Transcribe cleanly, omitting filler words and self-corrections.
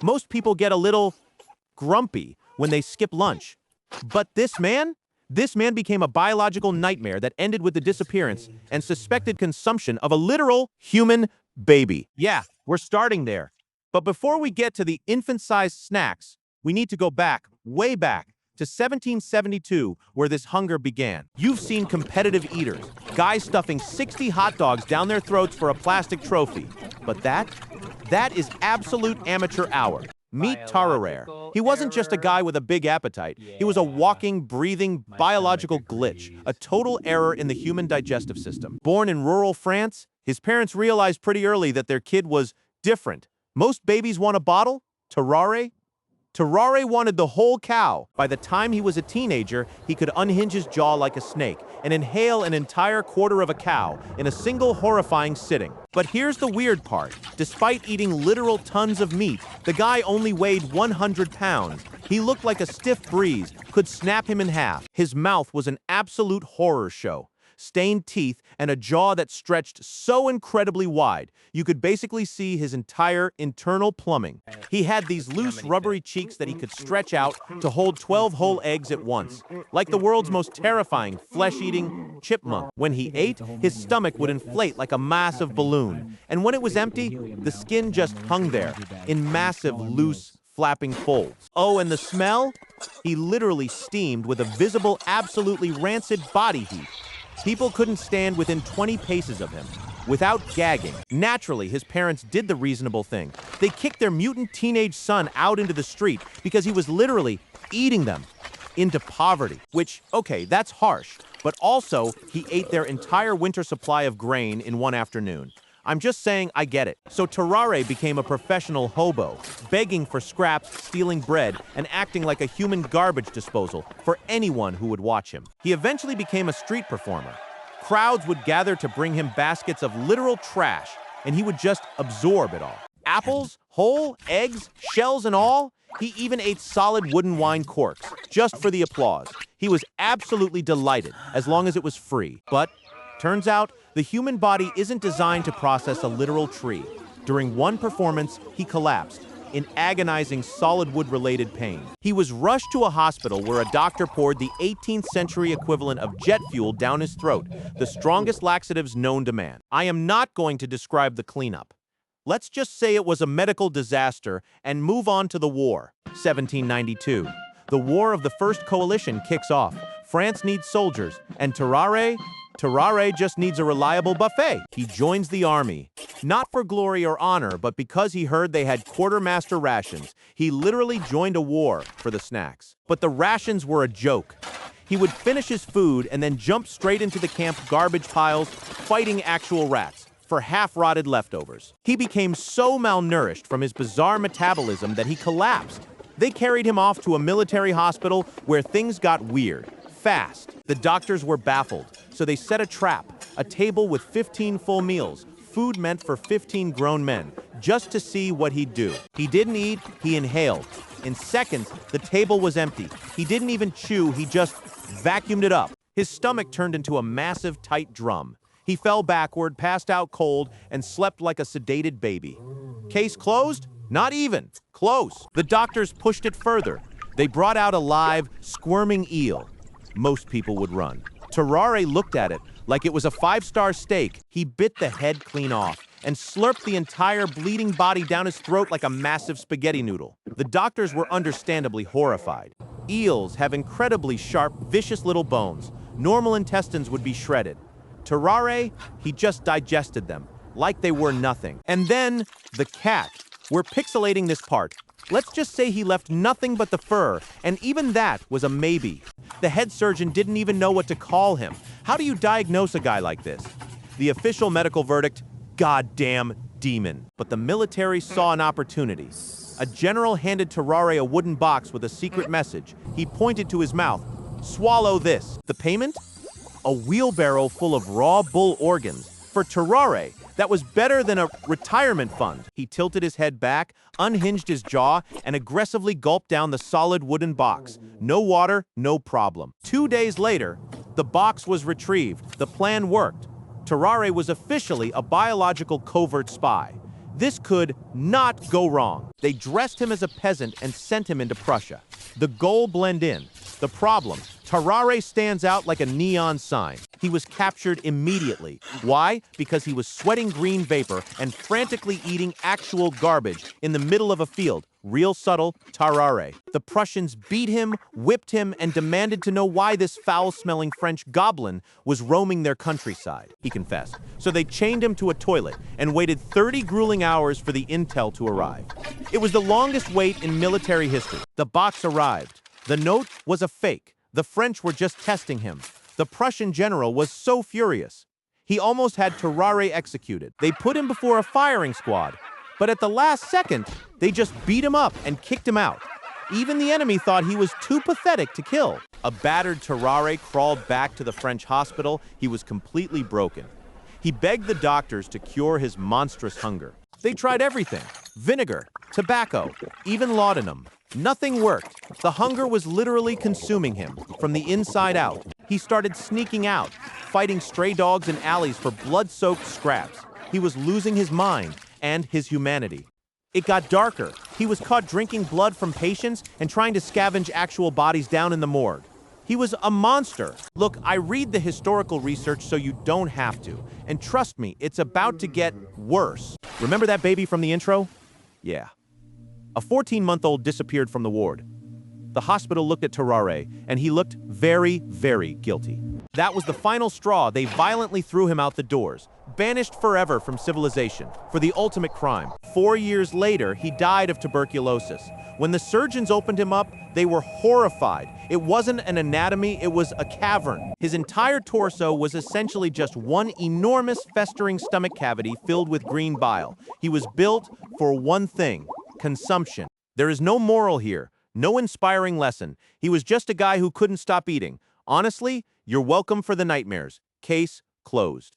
Most people get a little grumpy when they skip lunch. But this man became a biological nightmare that ended with the disappearance and suspected consumption of a literal human baby. Yeah, we're starting there. But before we get to the infant-sized snacks, we need to go back, way back, to 1772, where this hunger began. You've seen competitive eaters, guys stuffing 60 hot dogs down their throats for a plastic trophy. But that is absolute amateur hour. Meet Tarrare. He wasn't just a guy with a big appetite. He was a walking, breathing, biological glitch, a total error in the human digestive system. Born in rural France, his parents realized pretty early that their kid was different. Most babies want a bottle. Tarrare wanted the whole cow. By the time he was a teenager, he could unhinge his jaw like a snake and inhale an entire quarter of a cow in a single horrifying sitting. But here's the weird part. Despite eating literal tons of meat, the guy only weighed 100 pounds. He looked like a stiff breeze, could snap him in half. His mouth was an absolute horror show. Stained teeth, and a jaw that stretched so incredibly wide, you could basically see his entire internal plumbing. He had these loose, rubbery cheeks that he could stretch out to hold 12 whole eggs at once, like the world's most terrifying, flesh-eating chipmunk. When he ate, his stomach would inflate like a massive balloon, and when it was empty, the skin just hung there, in massive, loose, flapping folds. Oh, and the smell? He literally steamed with a visible, absolutely rancid body heat. People couldn't stand within 20 paces of him without gagging. Naturally, his parents did the reasonable thing. They kicked their mutant teenage son out into the street because he was literally eating them into poverty. Which, okay, that's harsh, but also he ate their entire winter supply of grain in one afternoon. I'm just saying I get it. So Tarrare became a professional hobo, begging for scraps, stealing bread, and acting like a human garbage disposal for anyone who would watch him. He eventually became a street performer. Crowds would gather to bring him baskets of literal trash, and he would just absorb it all. Apples, whole, eggs, shells and all. He even ate solid wooden wine corks, just for the applause. He was absolutely delighted, as long as it was free. But turns out, the human body isn't designed to process a literal tree. During one performance, he collapsed in agonizing solid wood-related pain. He was rushed to a hospital where a doctor poured the 18th century equivalent of jet fuel down his throat, the strongest laxatives known to man. I am not going to describe the cleanup. Let's just say it was a medical disaster and move on to the war. 1792. The War of the First Coalition kicks off. France needs soldiers, and Tarrare just needs a reliable buffet. He joins the army, not for glory or honor, but because he heard they had quartermaster rations. He literally joined a war for the snacks. But the rations were a joke. He would finish his food and then jump straight into the camp garbage piles, fighting actual rats for half-rotted leftovers. He became so malnourished from his bizarre metabolism that he collapsed. They carried him off to a military hospital where things got weird. Fast. The doctors were baffled, so they set a trap, a table with 15 full meals, food meant for 15 grown men, just to see what he'd do. He didn't eat, he inhaled. In seconds, the table was empty. He didn't even chew, he just vacuumed it up. His stomach turned into a massive, tight drum. He fell backward, passed out cold, and slept like a sedated baby. Case closed? Not even. Close. The doctors pushed it further. They brought out a live, squirming eel. Most people would run. Tarrare looked at it like it was a 5-star steak. He bit the head clean off and slurped the entire bleeding body down his throat like a massive spaghetti noodle. The doctors were understandably horrified. Eels have incredibly sharp, vicious little bones. Normal intestines would be shredded. Tarrare, he just digested them like they were nothing. And then the cat. We're pixelating this part. Let's just say he left nothing but the fur, and even that was a maybe. The head surgeon didn't even know what to call him. How do you diagnose a guy like this? The official medical verdict, goddamn demon. But the military saw an opportunity. A general handed Tarrare a wooden box with a secret message. He pointed to his mouth. Swallow this. The payment? A wheelbarrow full of raw bull organs. For Tarrare, that was better than a retirement fund. He tilted his head back, unhinged his jaw, and aggressively gulped down the solid wooden box. No water, no problem. 2 days later, the box was retrieved. The plan worked. Tarrare was officially a biological covert spy. This could not go wrong. They dressed him as a peasant and sent him into Prussia. The goal blend in. The problem, Tarrare stands out like a neon sign. He was captured immediately. Why? Because he was sweating green vapor and frantically eating actual garbage in the middle of a field. Real subtle, Tarrare. The Prussians beat him, whipped him, and demanded to know why this foul-smelling French goblin was roaming their countryside, he confessed. So they chained him to a toilet and waited 30 grueling hours for the intel to arrive. It was the longest wait in military history. The box arrived. The note was a fake. The French were just testing him. The Prussian general was so furious. He almost had Tarrare executed. They put him before a firing squad. But at the last second, they just beat him up and kicked him out. Even the enemy thought he was too pathetic to kill. A battered Tarrare crawled back to the French hospital. He was completely broken. He begged the doctors to cure his monstrous hunger. They tried everything: vinegar, tobacco, even laudanum. Nothing worked. The hunger was literally consuming him from the inside out. He started sneaking out, fighting stray dogs in alleys for blood-soaked scraps. He was losing his mind and his humanity. It got darker. He was caught drinking blood from patients and trying to scavenge actual bodies down in the morgue. He was a monster. Look, I read the historical research so you don't have to. And trust me, it's about to get worse. Remember that baby from the intro? Yeah. A 14-month-old disappeared from the ward. The hospital looked at Tarrare, and he looked very, very guilty. That was the final straw. They violently threw him out the doors, banished forever from civilization for the ultimate crime. 4 years later, he died of tuberculosis. When the surgeons opened him up, they were horrified. It wasn't an anatomy, it was a cavern. His entire torso was essentially just one enormous festering stomach cavity filled with green bile. He was built for one thing: consumption. There is no moral here, no inspiring lesson. He was just a guy who couldn't stop eating. Honestly, you're welcome for the nightmares. Case closed.